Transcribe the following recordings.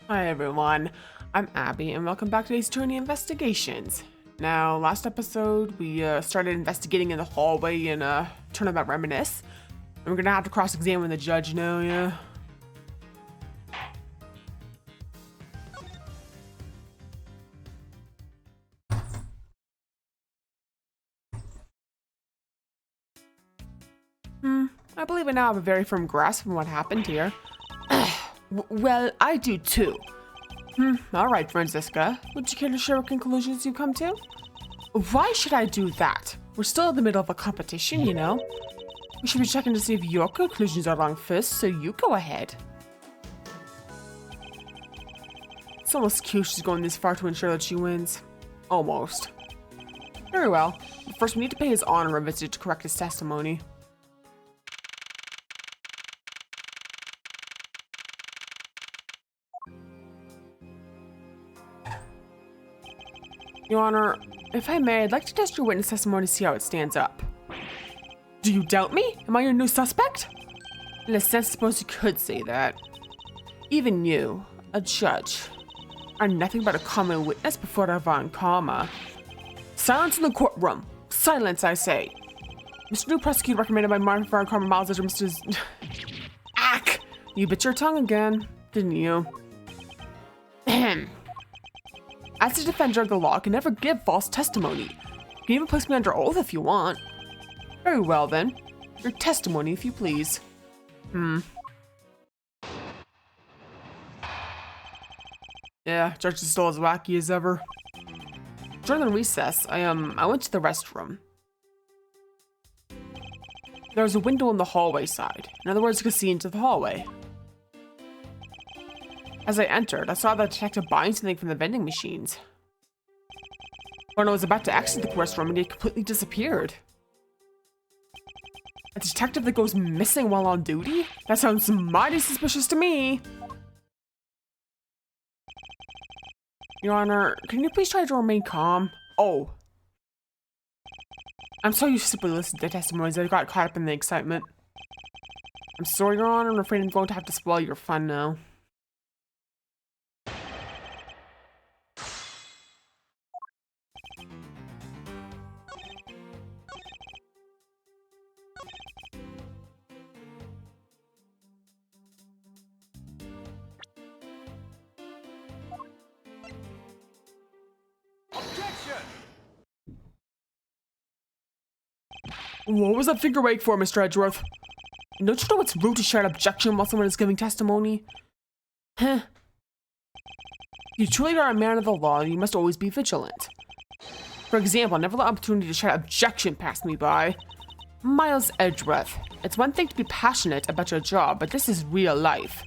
Hi everyone, I'm Abby and welcome back to today's Attorney Investigations. Now, last episode we started investigating in the hallway in Turnabout Reminiscence. And we're gonna have to cross-examine the judge now, yeah? I believe I now have a very firm grasp on what happened here. Well, I do too. All right, Franziska. Would you care to share what conclusions you come to? Why should I do that? We're still in the middle of a competition, you know? We should be checking to see if your conclusions are wrong first, so you go ahead. It's almost cute she's going this far to ensure that she wins. Almost. Very well. But first, we need to pay his honor a visit to correct his testimony. Your Honor, if I may, I'd like to test your witness testimony to see how it stands up. Do you doubt me? Am I your new suspect? In a sense, I suppose you could say that. Even you, a judge, are nothing but a common witness before the Von Karma. Silence in the courtroom. Silence, I say. Mr. New Prosecutor recommended by Martin Von Karma Miles as Mr. Ack! You bit your tongue again, didn't you? Ahem. As a defender of the law, I can never give false testimony. You can even place me under oath if you want. Very well then. Your testimony, if you please. Yeah, Judge is still as wacky as ever. During the recess, I went to the restroom. There was a window on the hallway side. In other words, you could see into the hallway. As I entered, I saw the detective buying something from the vending machines. When I was about to exit the restroom, it completely disappeared. A detective that goes missing while on duty? That sounds mighty suspicious to me. Your Honor, can you please try to remain calm? Oh. I'm so used to simply listening to testimonies that I got caught up in the excitement. I'm sorry, Your Honor. I'm afraid I'm going to have to spoil your fun now. What was that figure wake for, Mr. Edgeworth? Don't you know it's rude to share an objection while someone is giving testimony? Huh. You truly are a man of the law, and you must always be vigilant. For example, never let opportunity to share an objection pass me by. Miles Edgeworth, it's one thing to be passionate about your job, but this is real life.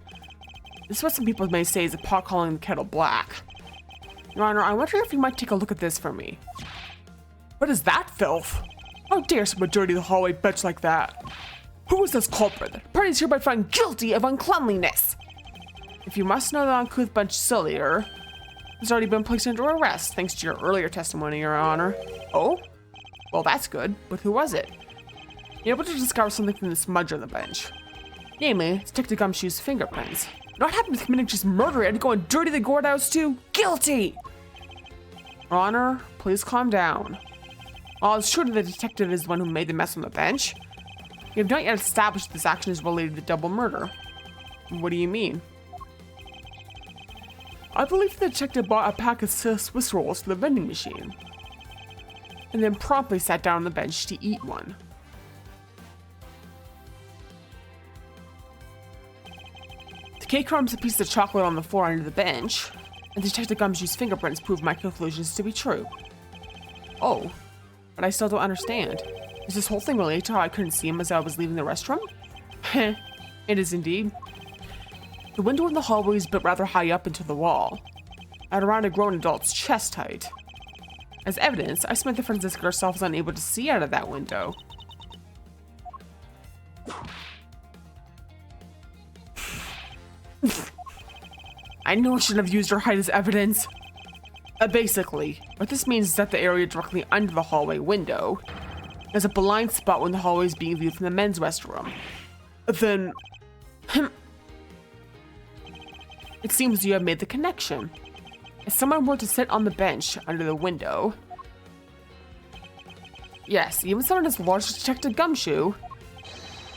This is what some people may say is a pot calling the kettle black. Your Honor, I wonder if you might take a look at this for me. What is that filth? How dare someone dirty the hallway bench like that? Who is this culprit? The party is hereby found guilty of uncleanliness. If you must know the uncouth bench sillier, has already been placed under arrest thanks to your earlier testimony, Your Honor. Oh? Well, that's good, but who was it? You're able to discover something from the smudge on the bench. Namely, Detective Gumshoe's fingerprints. Not happened with committing just murder and go and dirty the courthouse too? Guilty! Your Honor, please calm down. While it's true that the detective is the one who made the mess on the bench, we have not yet established this action is related to double murder. What do you mean? I believe the detective bought a pack of Swiss rolls from the vending machine, and then promptly sat down on the bench to eat one. The cake crumbs a piece of chocolate on the floor under the bench, and Detective Gumshoe's fingerprints prove my conclusions to be true. Oh. But I still don't understand. Is this whole thing related to how I couldn't see him as I was leaving the restroom? Heh, it is indeed. The window in the hallway is built rather high up into the wall, at around a grown adult's chest height. As evidence, I Samantha Franziska herself was unable to see out of that window. I know I shouldn't have used her height as evidence. Basically, what this means is that the area directly under the hallway window is a blind spot when the hallway is being viewed from the men's restroom. Then, It seems you have made the connection. If someone were to sit on the bench under the window, yes, even someone as large as Detective Gumshoe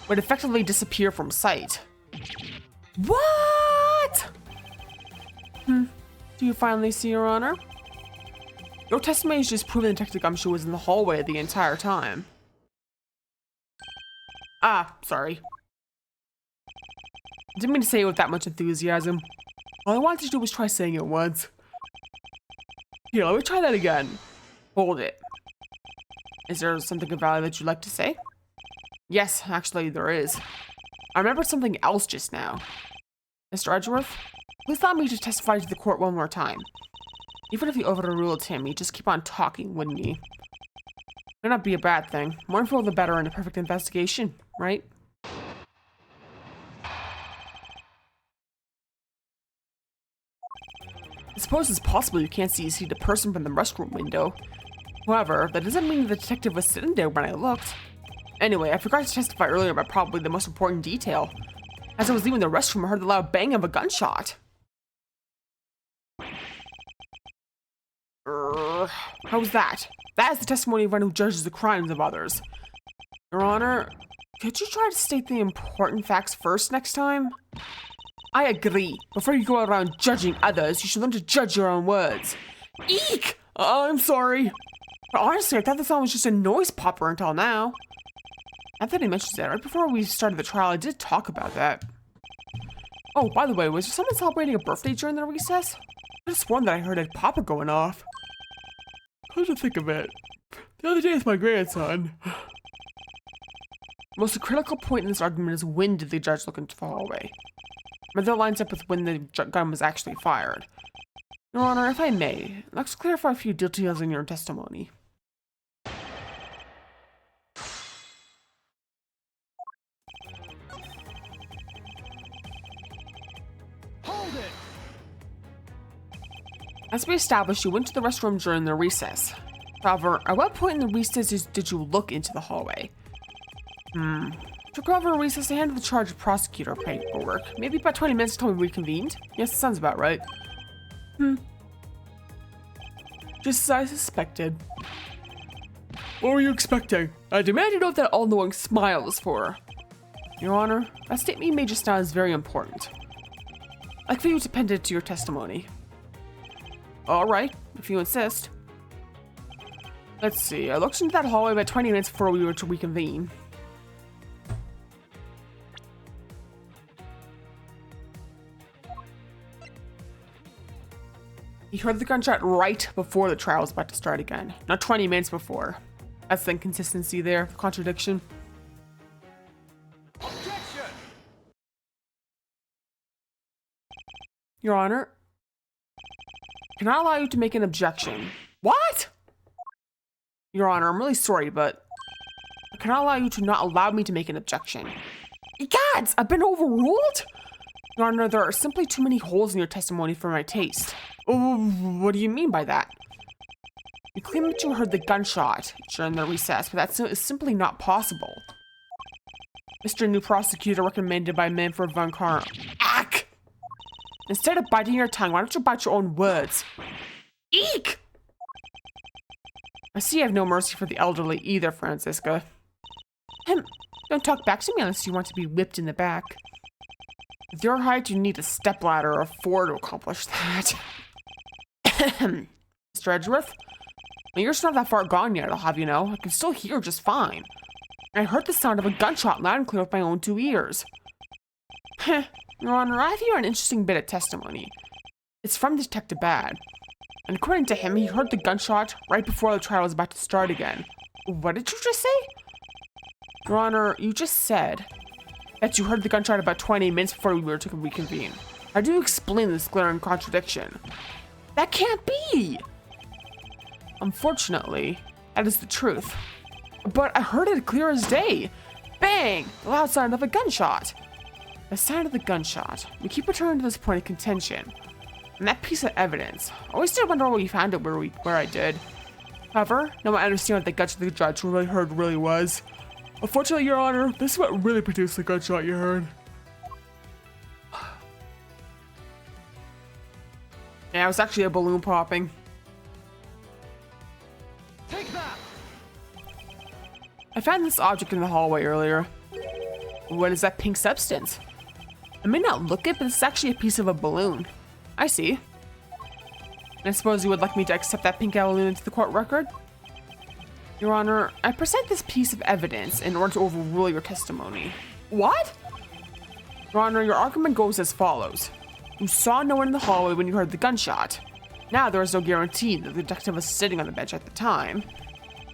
would effectively disappear from sight. What? Do you finally see, Your Honor? Your testimony has just proven Detective Gumshoe was in the hallway the entire time. Ah, sorry. I didn't mean to say it with that much enthusiasm. All I wanted to do was try saying it once. Here, let me try that again. Hold it. Is there something of value that you'd like to say? Yes, actually, there is. I remembered something else just now. Mr. Edgeworth, please allow me to testify to the court one more time. Even if you overruled him, he'd just keep on talking, wouldn't he? Might not be a bad thing. More info the better in a perfect investigation, right? I suppose it's possible you can't see the person from the restroom window. However, that doesn't mean the detective was sitting there when I looked. Anyway, I forgot to testify earlier about probably the most important detail. As I was leaving the restroom, I heard the loud bang of a gunshot. How was that? That is the testimony of one who judges the crimes of others. Your Honor, could you try to state the important facts first next time? I agree. Before you go around judging others, you should learn to judge your own words. Eek! I'm sorry. But honestly, I thought the song was just a noise popper until now. Now that he mentions that, right before we started the trial, I did talk about that. Oh, by the way, was there someone celebrating a birthday during the recess? I could have sworn that I heard a popper going off. How to think of it? The other day with my grandson. The most critical point in this argument is when did the judge look into the hallway? Whether it lines up with when the gun was actually fired. Your Honor, if I may, let's clarify a few details in your testimony. Hold it! As we established, you went to the restroom during the recess. However, at what point in the recess did you look into the hallway? Took over a recess to handle the charge of prosecutor paperwork. Maybe about 20 minutes until we reconvened? Yes, that sounds about right. Just as I suspected. What were you expecting? I demand you know what that all-knowing smile is for. Your Honor, that statement you made just now is very important. I'd like for you to append it to your testimony. Alright, if you insist. Let's see, I looked into that hallway about 20 minutes before we were to reconvene. He heard the gunshot right before the trial was about to start again, not 20 minutes before. That's the inconsistency there, the contradiction. Objection! Your Honor, can I allow you to make an objection? What? Your Honor, I'm really sorry, but can I allow you to not allow me to make an objection? Gods, I've been overruled? Your Honor, there are simply too many holes in your testimony for my taste. Oh, what do you mean by that? You claim that you heard the gunshot during the recess, but that is simply not possible. Mr. New Prosecutor recommended by Manfred von Karm. Ack! Instead of biting your tongue, why don't you bite your own words? Eek! I see you have no mercy for the elderly either, Francisca. Don't talk back to me unless you want to be whipped in the back. With your height, you need a stepladder or 4 to accomplish that. Mr. Edgeworth, my ears are not that far gone yet, I'll have you know. I can still hear just fine. I heard the sound of a gunshot loud and clear with my own 2 ears. Your Honor, I have here an interesting bit of testimony. It's from Detective Bad. And according to him, he heard the gunshot right before the trial was about to start again. What did you just say? Your Honor, you just said that you heard the gunshot about 20 minutes before we were to reconvene. How do you explain this glaring contradiction? That can't be! Unfortunately, that is the truth. But I heard it clear as day. Bang! The loud sound of a gunshot. The sound of the gunshot. We keep returning to this point of contention. And that piece of evidence. I always did wonder where you found it where I did. However, now I understand what the gunshot the judge really heard really was. Unfortunately, Your Honor, this is what really produced the gunshot you heard. Yeah, it was actually a balloon popping. Take that! I found this object in the hallway earlier. What is that pink substance? It may not look it, but it's actually a piece of a balloon. I see. And I suppose you would like me to accept that pink balloon into the court record? Your Honor, I present this piece of evidence in order to overrule your testimony. What? Your Honor, your argument goes as follows. You saw no one in the hallway when you heard the gunshot. Now there is no guarantee that the detective was sitting on the bench at the time.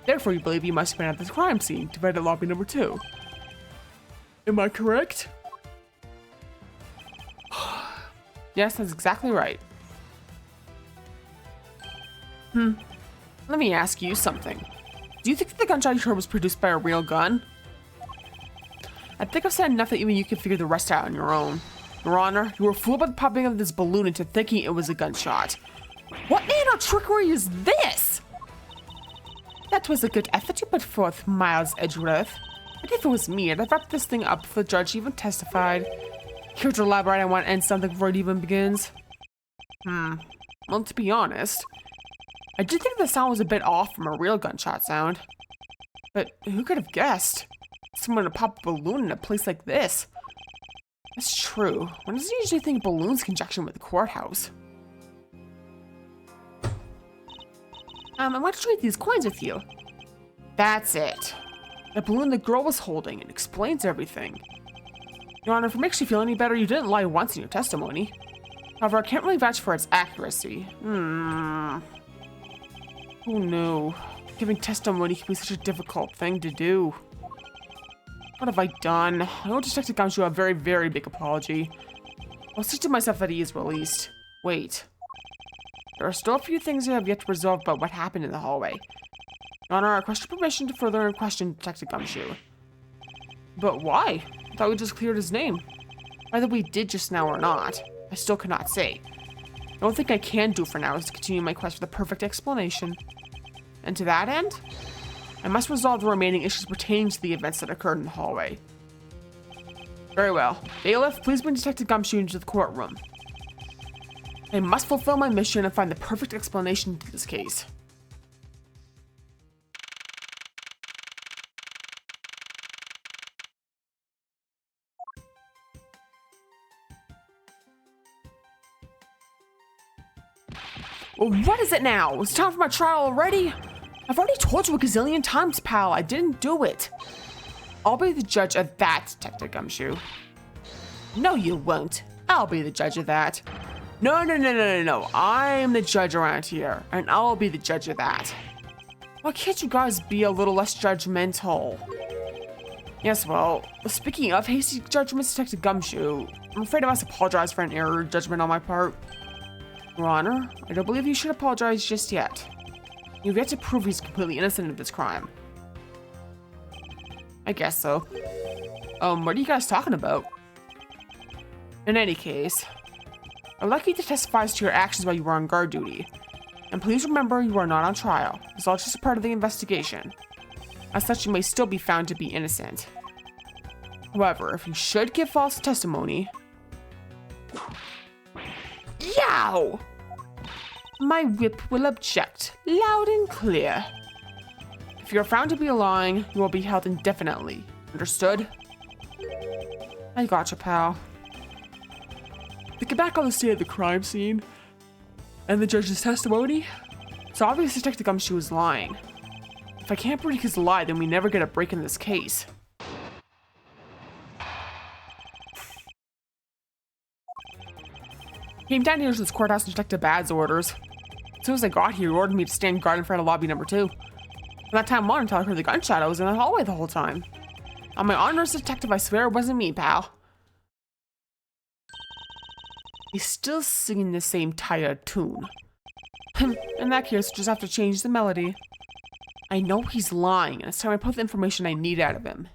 Therefore, you believe you must have been at the crime scene to bed at lobby number 2. Am I correct? Yes, that's exactly right. Let me ask you something. Do you think that the gunshot you heard was produced by a real gun? I think I've said enough that even you can figure the rest out on your own. Your Honor, you were fooled by the popping of this balloon into thinking it was a gunshot. What manner of trickery is this? That was a good effort you put forth, Miles Edgeworth. But if it was me, I'd have wrapped this thing up before the judge even testified. Here to elaborate, I want to end something before it even begins. Well, to be honest, I did think the sound was a bit off from a real gunshot sound. But who could have guessed? Someone to pop a balloon in a place like this. That's true. One doesn't usually think balloons conjunction with the courthouse. I want to trade these coins with you. That's it. The balloon the girl was holding, it explains everything. Your Honor, if it makes you feel any better, you didn't lie once in your testimony. However, I can't really vouch for its accuracy. Oh no. Giving testimony can be such a difficult thing to do. What have I done? I owe Detective Gumshoe a very, very big apology. I'll see to myself that he is released. Wait. There are still a few things I have yet to resolve about what happened in the hallway. Your Honor, I request your permission to further question Detective Gumshoe. But why? I thought we just cleared his name. Whether we did just now or not, I still cannot say. The only thing I can do for now is to continue my quest for the perfect explanation. And to that end, I must resolve the remaining issues pertaining to the events that occurred in the hallway. Very well. Bailiff, please bring Detective Gumshoe into the courtroom. I must fulfill my mission and find the perfect explanation to this case. Well, what is it now? It's time for my trial already? I've already told you a gazillion times, pal. I didn't do it. I'll be the judge of that, Detective Gumshoe. No, you won't. I'll be the judge of that. No. I'm the judge around here, and I'll be the judge of that. Why can't you guys be a little less judgmental? Yes, well, speaking of hasty judgments, Detective Gumshoe, I'm afraid I must apologize for an error of judgment on my part. Your Honor, I don't believe you should apologize just yet. You've yet to prove he's completely innocent of this crime. I guess so. What are you guys talking about? In any case, I would like you to testify as to your actions while you were on guard duty. And please remember, you are not on trial. It's all just a part of the investigation. As such, you may still be found to be innocent. However, if you should give false testimony... Yow! My whip will object, loud and clear. If you are found to be lying, you will be held indefinitely. Understood? I gotcha, pal. Thinking back on the state of the crime scene and the judge's testimony, it's obvious Detective Gumshoe was lying. If I can't break his lie, then we never get a break in this case. Came down here to this courthouse to Detective Bad's orders. As soon as I got here, he ordered me to stand guard in front of lobby number 2. From that time on until I heard the gunshot, I was in the hallway the whole time. On my honor as detective, I swear it wasn't me, pal. He's still singing the same tired tune. In that case, we'll just have to change the melody. I know he's lying, and it's time I put the information I need out of him.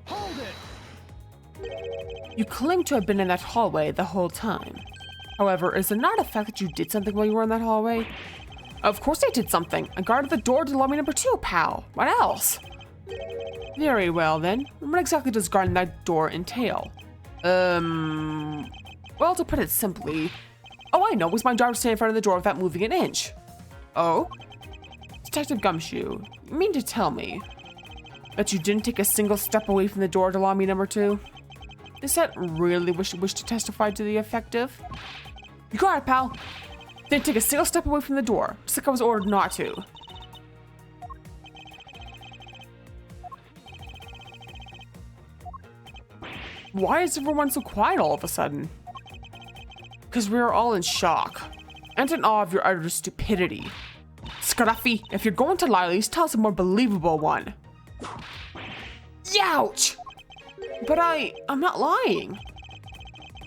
Hold it! You claim to have been in that hallway the whole time. However, is it not a fact that you did something while you were in that hallway? Of course I did something. I guarded the door to lobby number 2, pal. What else? Very well then. What exactly does guarding that door entail? Well, to put it simply, oh, I know. It was my job to stay in front of the door without moving an inch. Oh? Detective Gumshoe, you mean to tell me that you didn't take a single step away from the door to lobby number 2? Is that really what you wish to testify to the effective? You got it, pal. Didn't take a single step away from the door, just like I was ordered not to. Why is everyone so quiet all of a sudden? Because we are all in shock and in awe of your utter stupidity. Scruffy, if you're going to lie, at least tell us a more believable one. Youch! But I'm not lying.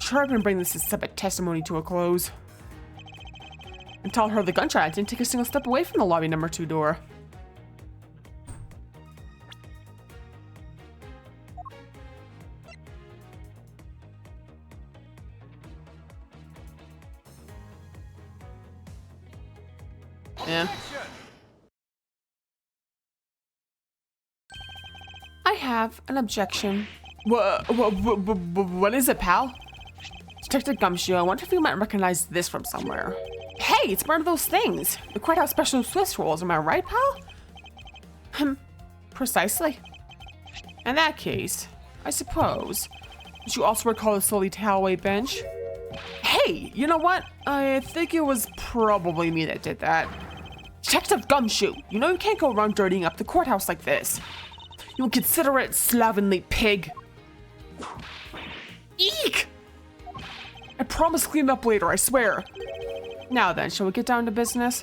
Sure, I'm gonna bring this separate testimony to a close. And tell her the gunshot I didn't take a single step away from the lobby number 2 door. Yeah. I have an objection. What is it, pal? Detective Gumshoe, I wonder if you might recognize this from somewhere. Hey, it's one of those things. The courthouse special Swiss rolls, am I right, pal? Precisely. In that case, I suppose, did you also recall the Sully Talway bench? Hey, you know what? I think it was probably me that did that. Detective Gumshoe, you know you can't go around dirtying up the courthouse like this. You inconsiderate, slovenly pig. Eek! I promise to clean up later, I swear. Now then, shall we get down to business?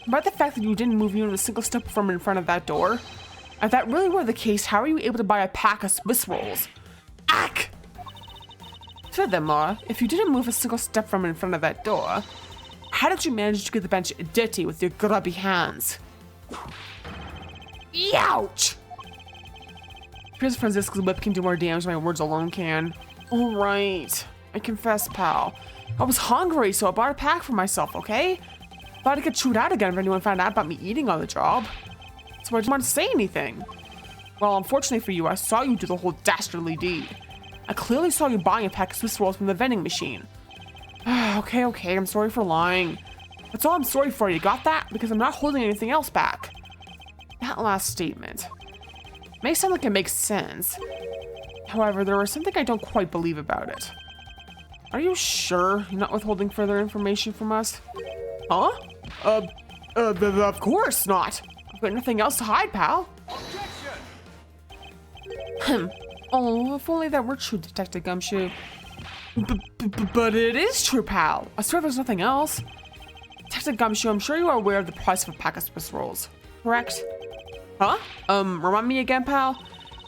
About the fact that you didn't move even a single step from in front of that door, if that really were the case, how are you able to buy a pack of Swiss rolls? Ack! Furthermore, if you didn't move a single step from in front of that door, how did you manage to get the bench dirty with your grubby hands? Youch! Here's Francisca's whip can do more damage than my words alone can. Alright, I confess, pal. I was hungry, so I bought a pack for myself, okay? Thought I'd get chewed out again if anyone found out about me eating on the job. So I didn't want to say anything. Well, unfortunately for you, I saw you do the whole dastardly deed. I clearly saw you buying a pack of Swiss rolls from the vending machine. Okay, I'm sorry for lying. That's all I'm sorry for, you got that? Because I'm not holding anything else back. That last statement may sound like it makes sense. However, there is something I don't quite believe about it. Are you sure you're not withholding further information from us? Huh? Of course not. I've got nothing else to hide, pal. Oh, if only that were true, Detective Gumshoe. But it is true, pal. I swear there's nothing else. Detective Gumshoe, I'm sure you are aware of the price of a pack of Swiss rolls, correct? Huh? Remind me again, pal?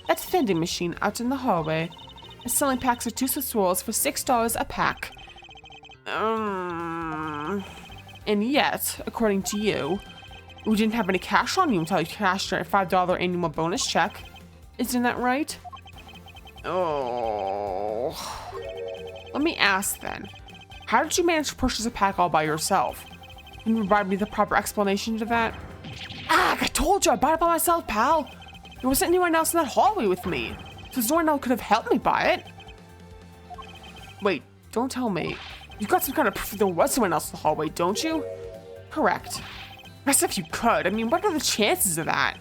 That vending machine out in the hallway is selling packs of 2 Swiss rolls for $6 a pack. And yet, according to you, we didn't have any cash on you until you cashed your $5 annual bonus check. Isn't that right? Oh. Let me ask then, how did you manage to purchase a pack all by yourself? Can you provide me the proper explanation to that? Ah, I told you I bought it by myself, pal. There wasn't anyone else in that hallway with me, so no one else could have helped me buy it. Wait, don't tell me. You got some kind of proof that there was someone else in the hallway, don't you? Correct. As if you could. I mean, what are the chances of that?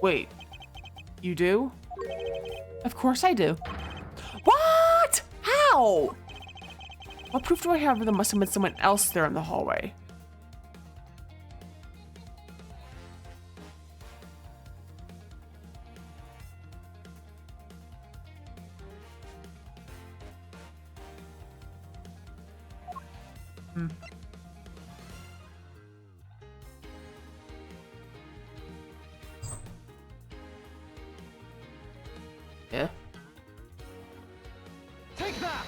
Wait, you do? Of course I do. What? How? What proof do I have that there must have been someone else there in the hallway? Yeah. Take that!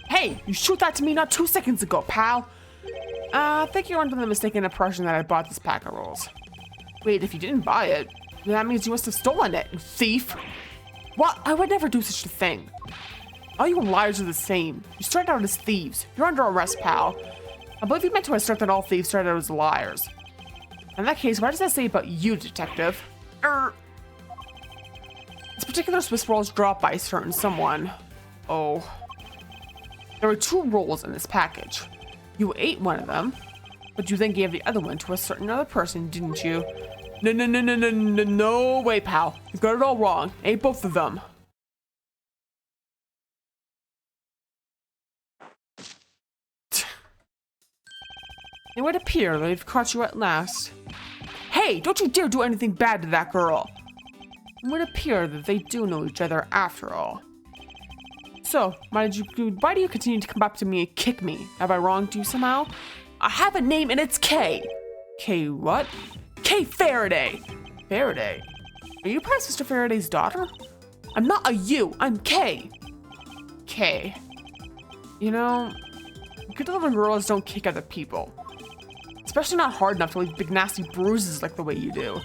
Hey, you shoot that to me not 2 seconds ago, pal. I think you're under the mistaken impression that I bought this pack of rolls. Wait, if you didn't buy it, then that means you must have stolen it, you thief. What? I would never do such a thing. All you liars are the same. You started out as thieves. You're under arrest, pal. I believe you meant to assert that all thieves started out as liars. In that case, what does that say about you, detective? This particular Swiss roll is dropped by a certain someone. Oh. There were 2 rolls in this package. You ate one of them, but you then gave the other one to a certain other person, didn't you? No way, pal. You got it all wrong. Ate both of them. It would appear that they've caught you at last. Hey, don't you dare do anything bad to that girl. It would appear that they do know each other after all. So, why do you continue to come up to me and kick me? Have I wronged you somehow? I have a name and it's K. K what? K Faraday. Faraday? Are you perhaps Mr. Faraday's daughter? I'm not a you, I'm K. K. You know, good little girls don't kick other people. Especially not hard enough to leave big nasty bruises like the way you do.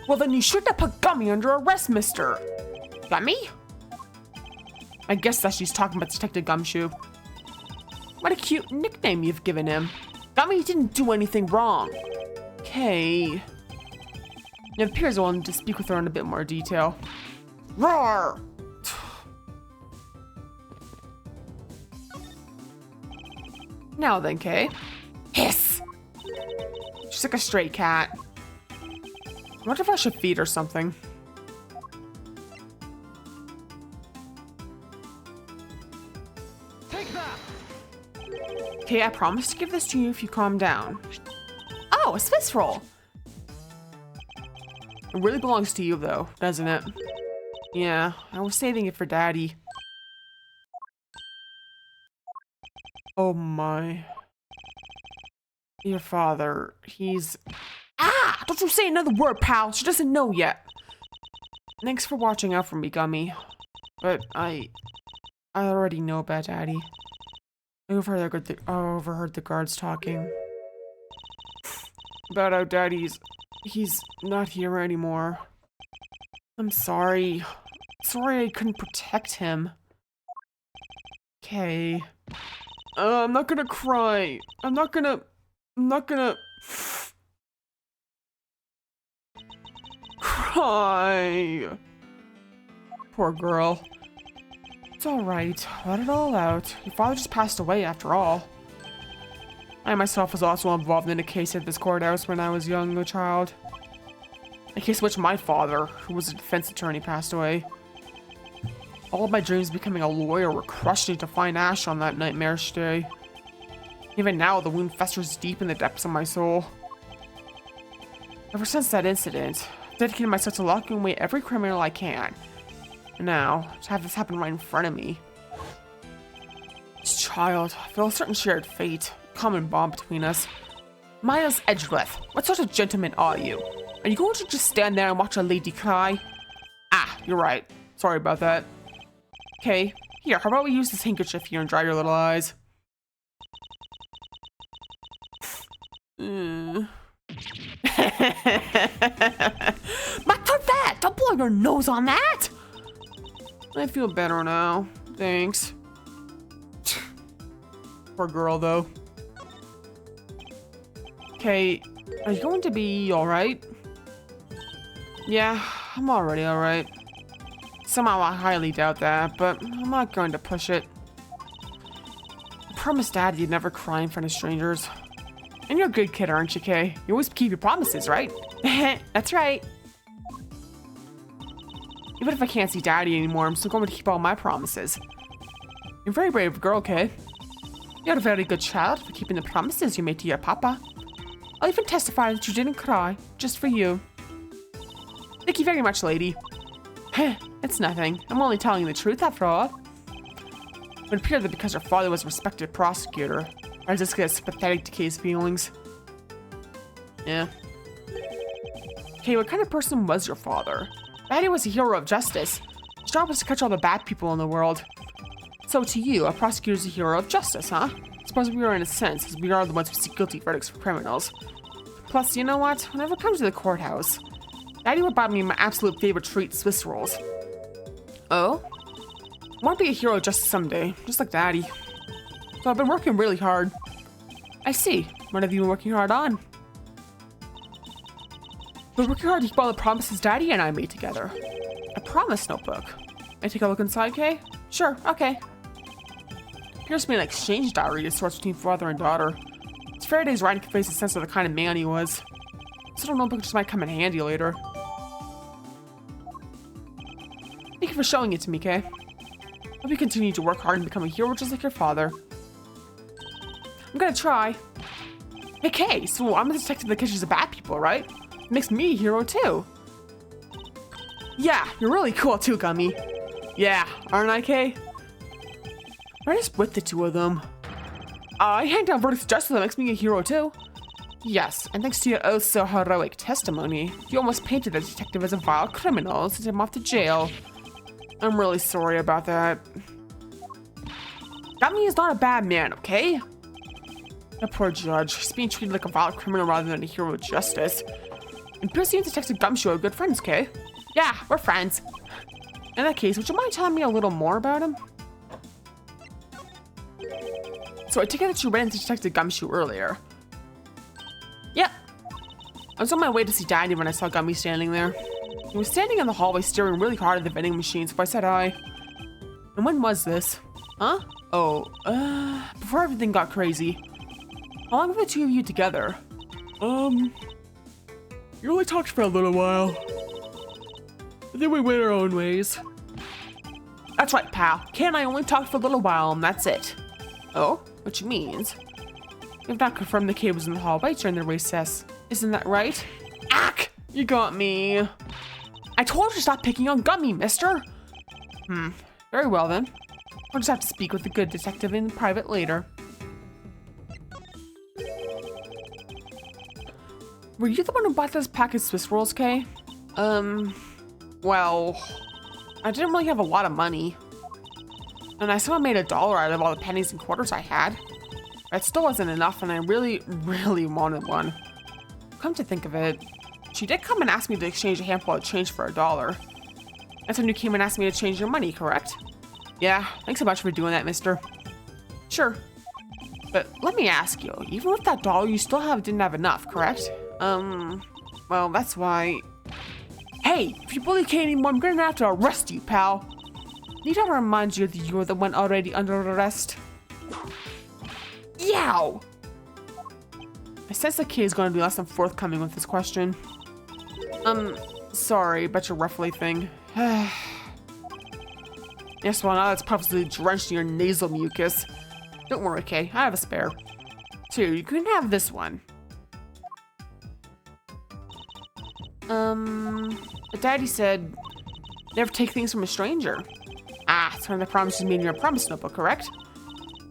Well then you shouldn't have put Gummy under arrest, mister. Gummy? I guess that she's talking about Detective Gumshoe. What a cute nickname you've given him. Gummy didn't do anything wrong. Okay. It appears I wanted to speak with her in a bit more detail. Roar! Now then, Kay. Hiss! She's like a stray cat. I wonder if I should feed her something. Take that. Okay, I promise to give this to you if you calm down. Oh, a Swiss roll. It really belongs to you though, doesn't it? Yeah, I was saving it for Daddy. Oh my. Your father, he's... Ah! Don't you say another word, pal! She doesn't know yet! Thanks for watching out for me, Gummy. But I already know about Daddy. I overheard the guards talking. About how Daddy's... He's not here anymore. I'm sorry. Sorry I couldn't protect him. Okay. I'm not gonna cry. I'm not gonna cry. Poor girl. It's alright. Let it all out. Your father just passed away after all. I myself was also involved in a case at this courthouse when I was a child. A case in which my father, who was a defense attorney, passed away. All of my dreams of becoming a lawyer were crushed into fine ash on that nightmarish day. Even now, the wound festers deep in the depths of my soul. Ever since that incident, I've dedicated myself to locking away every criminal I can. And now, to have this happen right in front of me. This child, I feel a certain shared fate, a common bond between us. Miles Edgeworth, what sort of gentleman are you? Are you going to just stand there and watch a lady cry? Ah, you're right. Sorry about that. Okay, here, how about we use this handkerchief here and dry your little eyes? Not for that! Don't blow your nose on that! I feel better now. Thanks. Poor girl, though. Okay, are you going to be alright? Yeah, I'm already alright. Somehow I highly doubt that, but I'm not going to push it. I promised Dad you'd never cry in front of strangers. And you're a good kid, aren't you, Kay? You always keep your promises, right? That's right. Even if I can't see Daddy anymore, I'm still going to keep all my promises. You're a very brave girl, Kay. You're a very good child for keeping the promises you made to your papa. I'll even testify that you didn't cry, just for you. Thank you very much, lady. It's nothing. I'm only telling you the truth after all. It would appear that because her father was a respected prosecutor, I was just sympathetic to Kay's feelings. Yeah. Kay, what kind of person was your father? Daddy was a hero of justice. His job was to catch all the bad people in the world. So to you, a prosecutor's a hero of justice, huh? I suppose we are in a sense, as we are the ones who seek guilty verdicts for criminals. Plus, you know what? Whenever it comes to the courthouse, Daddy would buy me my absolute favorite treat, Swiss rolls. Oh? I want to be a hero of justice someday, just like Daddy. So I've been working really hard. I see. What have you been working hard on? We're working hard to keep all the promises Daddy and I made together. A promise notebook. May I take a look inside, Kay? Sure, okay. Appears to be an exchange diary of sorts between father and daughter. It's Faraday's writing conveys a sense of the kind of man he was. This little notebook just might come in handy later. Thank you for showing it to me, Kay. Hope you continue to work hard and become a hero just like your father. I'm gonna try. Hey, Kay, so I'm the detective that catches the bad people, right? It makes me a hero too. Yeah, you're really cool too, Gummy. Yeah, aren't I, Kay? I'm just with the two of them. I hand down verdicts of justice that makes me a hero too. Yes, and thanks to your oh so heroic testimony, you almost painted the detective as a vile criminal and sent him off to jail. I'm really sorry about that. Gummy is not a bad man, okay? That poor judge. He's being treated like a vile criminal rather than a hero of justice. And Percy and Detective Gumshoe are good friends, Kay? Yeah, we're friends. In that case, would you mind telling me a little more about him? So I take it that you ran into Detective Gumshoe earlier. Yep. I was on my way to see Daddy when I saw Gummy standing there. He was standing in the hallway staring really hard at the vending machine, so I said hi. And when was this? Huh? Oh, before everything got crazy. How long were the two of you together? You only talked for a little while. And then we went our own ways. That's right, pal. Kay and I only talked for a little while, and that's it. Oh? Which means you've not confirmed the Kay was in the hallway during the recess. Isn't that right? Ack! You got me. I told you to stop picking on Gummy, mister. Very well then. I'll just have to speak with the good detective in private later. Were you the one who bought this pack of Swiss rolls, Kay? Well, I didn't really have a lot of money. And I somehow made $1 out of all the pennies and quarters I had. It still wasn't enough, and I really, really wanted one. Come to think of it, she did come and ask me to exchange a handful of change for $1. That's when you came and asked me to change your money, correct? Yeah, thanks so much for doing that, mister. Sure. But let me ask you, even with that $1 you still didn't have enough, correct? Well, that's why... Hey, if you bully Kay anymore, I'm gonna have to arrest you, pal. Need I remind you that you're the one already under arrest? Yow! I sense that Kay is going to be less than forthcoming with this question. Sorry about your roughly thing. Yes, well, now that's probably drenched in your nasal mucus. Don't worry, Kay, I have a spare. Here, you can have this one. Daddy said, never take things from a stranger. Ah, it's one of the promises made in your promise notebook, correct?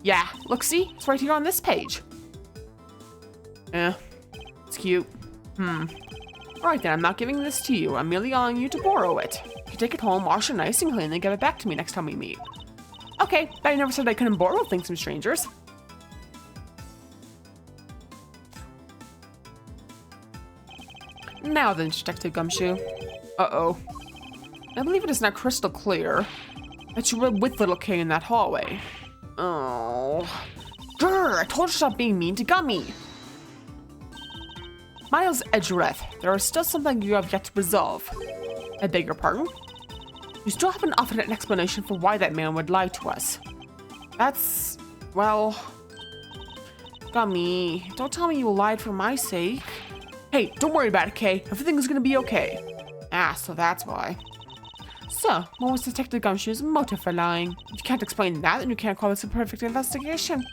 Yeah, look, see? It's right here on this page. It's cute. Alright then, I'm not giving this to you. I'm merely allowing you to borrow it. You take it home, wash it nice and clean, and give it back to me next time we meet. Okay, but I never said I couldn't borrow things from strangers. Now then, Detective Gumshoe. Uh-oh. I believe it is now crystal clear that you were with little Kay in that hallway. Oh. Grr, I told you to stop being mean to Gummy. Miles Edgeworth, there is still something you have yet to resolve. I beg your pardon? You still haven't offered an explanation for why that man would lie to us. That's, well... Gummy, don't tell me you lied for my sake. Hey, don't worry about it, Kay. Everything's gonna be okay. Ah, so that's why. So, what was Detective Gumshoe's motive for lying? If you can't explain that, then you can't call this a perfect investigation.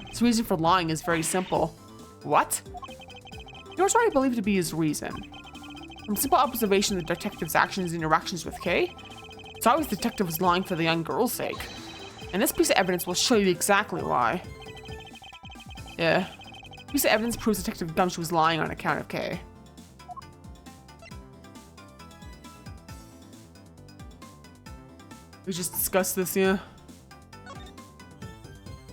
His reason for lying is very simple. What? Here's what I believe to be his reason. From simple observation of the detective's actions and interactions with Kay, it's always the detective was lying for the young girl's sake. And this piece of evidence will show you exactly why. Yeah. This piece of evidence proves Detective Gumshoe was lying on account of Kay. We just discussed this, yeah?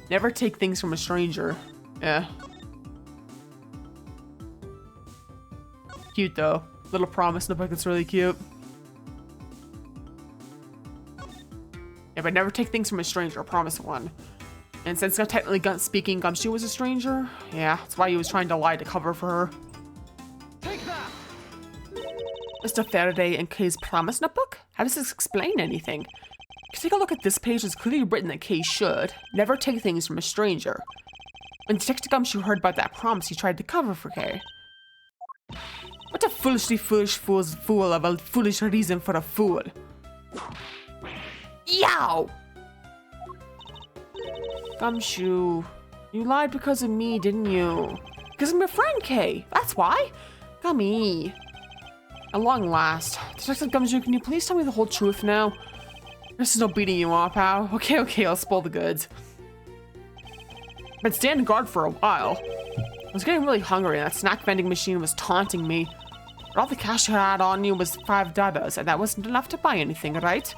Never take things from a stranger. Yeah. Cute though. Little promise in the book that's really cute. Yeah, but never take things from a stranger. I promise one. And since technically speaking, Gumshoe was a stranger, yeah, that's why he was trying to lie to cover for her. Take that! Mr. Faraday and Kay's promise notebook? How does this explain anything? Take a look at this page. It's clearly written that Kay should never take things from a stranger. When Detective Gumshoe heard about that promise, he tried to cover for Kay. What a foolish fool of a foolish reason for a fool. Yow! Gumshoe, you lied because of me, didn't you? Because I'm your friend, Kay. That's why. Gummy. At long last. Detective Gumshoe, can you please tell me the whole truth now? This is no beating you up, pal. Okay, I'll spill the goods. Been standing guard for a while. I was getting really hungry and that snack vending machine was taunting me. But all the cash I had on you was $5, and that wasn't enough to buy anything, right?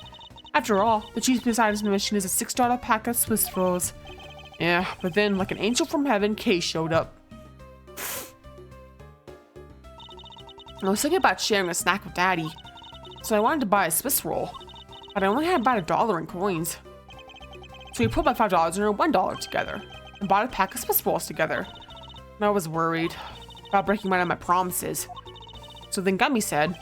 After all, the cheese beside the machine is a $6 pack of Swiss rolls. Yeah, but then, like an angel from heaven, Kay showed up. I was thinking about sharing a snack with Daddy, so I wanted to buy a Swiss roll, but I only had about $1 in coins. So we put my $5 and $1 together, and bought a pack of Swiss rolls together. And I was worried about breaking one of my promises. So then Gummy said,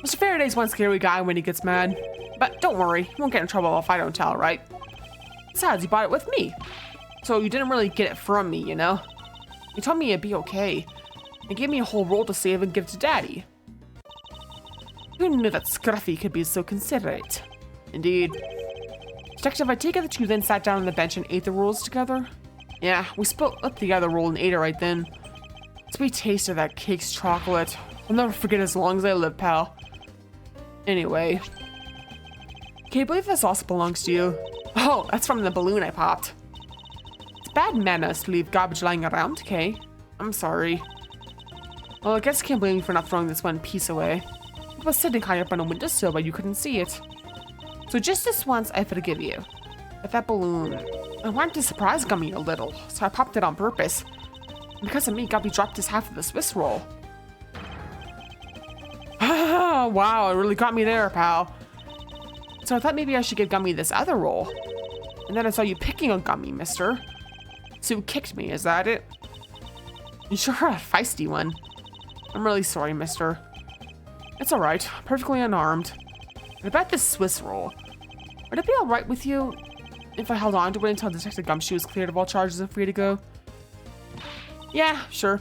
Mr. Faraday's one scary guy when he gets mad, but don't worry, he won't get in trouble if I don't tell, right? Besides, he bought it with me. So you didn't really get it from me, you know? He told me it'd be okay. He gave me a whole roll to save and give to Daddy. Who knew that Scruffy could be so considerate? Indeed. Detective, I take it that you then sat down on the bench and ate the rolls together? Yeah, we split up the other roll and ate it right then. Sweet taste of that cake's chocolate. I'll never forget as long as I live, pal. Anyway. Can you believe this also belongs to you? Oh, that's from the balloon I popped. It's bad manners to leave garbage lying around, Kay. I'm sorry. Well, I guess I can't blame you for not throwing this one piece away. It was sitting high up on a windowsill, but you couldn't see it. So just this once, I forgive you. But that balloon, I wanted to surprise Gummy a little, so I popped it on purpose. And because of me, Gummy dropped his half of the Swiss roll. Wow, it really got me there, pal. So I thought maybe I should give Gummy this other roll. And then I saw you picking on Gummy, mister. So you kicked me, is that it? You sure are a feisty one. I'm really sorry, mister. It's alright, perfectly unarmed. And about this Swiss roll, would it be alright with you if I held on to it until Detective Gumshoe is cleared of all charges and free to go? Yeah, sure.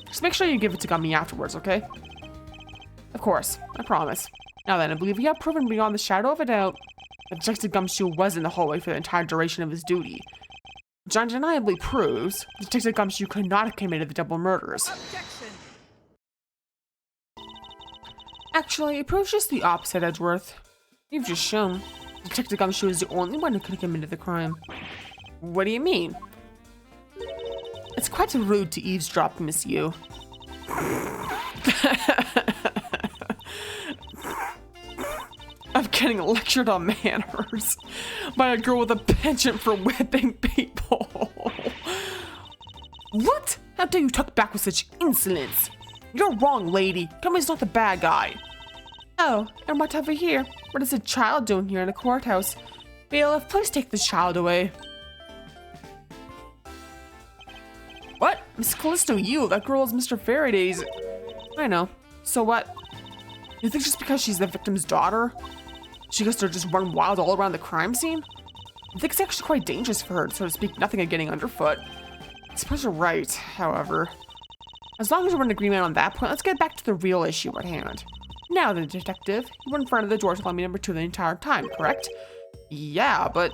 Just make sure you give it to Gummy afterwards, okay? Of course, I promise. Now then, I believe we have proven beyond the shadow of a doubt that Detective Gumshoe was in the hallway for the entire duration of his duty. Which undeniably proves Detective Gumshoe could not have committed the double murders. Objection! Actually, it proves just the opposite, Edgeworth. You've just shown Detective Gumshoe is the only one who could have committed the crime. What do you mean? It's quite rude to eavesdrop, Miss Yu. I'm getting lectured on manners by a girl with a penchant for whipping people. What? How dare you talk back with such insolence? You're wrong, lady. Gummy's not the bad guy. Oh, and what over here? What is a child doing here in a courthouse? Bailiff, please take this child away. What? Miss Callisto, you? That girl is Mr. Faraday's. I know. So what? You think just because she's the victim's daughter, she gets to just run wild all around the crime scene? I think it's actually quite dangerous for her, so to speak, nothing of getting underfoot. I suppose you're right, however. As long as we're in agreement on that point, let's get back to the real issue at hand. Now then, detective, you were in front of the door to let me number 2 the entire time, correct? Yeah, but...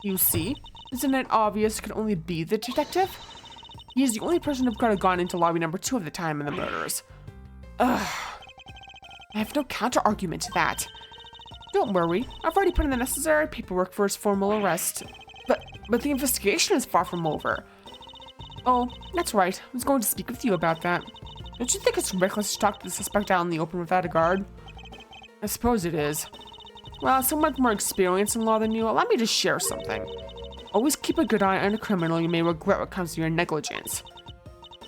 You see? Isn't it obvious it could only be the detective? He is the only person who could have gone into lobby number 2 at the time of the murders. Ugh. I have no counter-argument to that. Don't worry, I've already put in the necessary paperwork for his formal arrest. But the investigation is far from over. Oh, that's right, I was going to speak with you about that. Don't you think it's reckless to talk to the suspect out in the open without a guard? I suppose it is. Well, as someone with more experience in law than you, allow me to share something. Always keep a good eye on a criminal you may regret what comes to your negligence.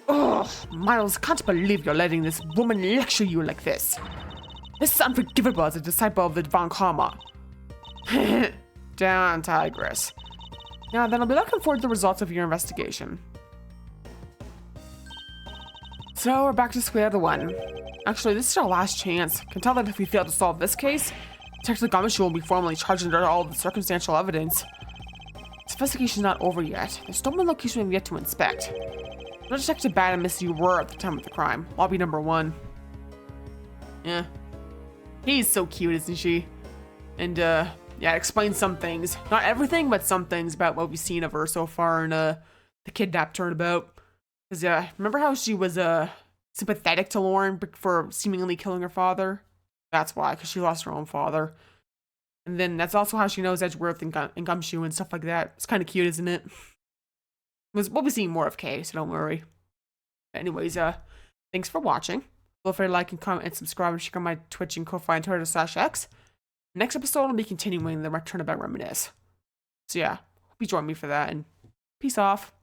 Ugh, Miles, can't believe you're letting this woman lecture you like this. This is unforgivable as a disciple of the Von Karma. Down, Tigress. Yeah, then I'll be looking forward to the results of your investigation. So we're back to square one. Actually, this is our last chance. Can tell that if we fail to solve this case, Detective Gumshoe will be formally charged under all the circumstantial evidence. This investigation's not over yet. There's still one location we've yet to inspect. No Detective Bad and Miss you were at the time of the crime. Lobby number 1. Yeah. He's so cute, isn't she? And, yeah, it explains some things. Not everything, but some things about what we've seen of her so far in, the kidnap turnabout. Because, remember how she was, sympathetic to Lauren for seemingly killing her father? That's why, because she lost her own father. And then that's also how she knows Edgeworth and Gumshoe and stuff like that. It's kind of cute, isn't it? We'll be seeing more of Kay, so don't worry. Anyways, thanks for watching. Feel free to like and comment and subscribe and check out my Twitch and Ko-Fi and Twitter/X. Next episode, I'll be continuing the Turnabout Reminiscence. So yeah, hope you join me for that, and peace off.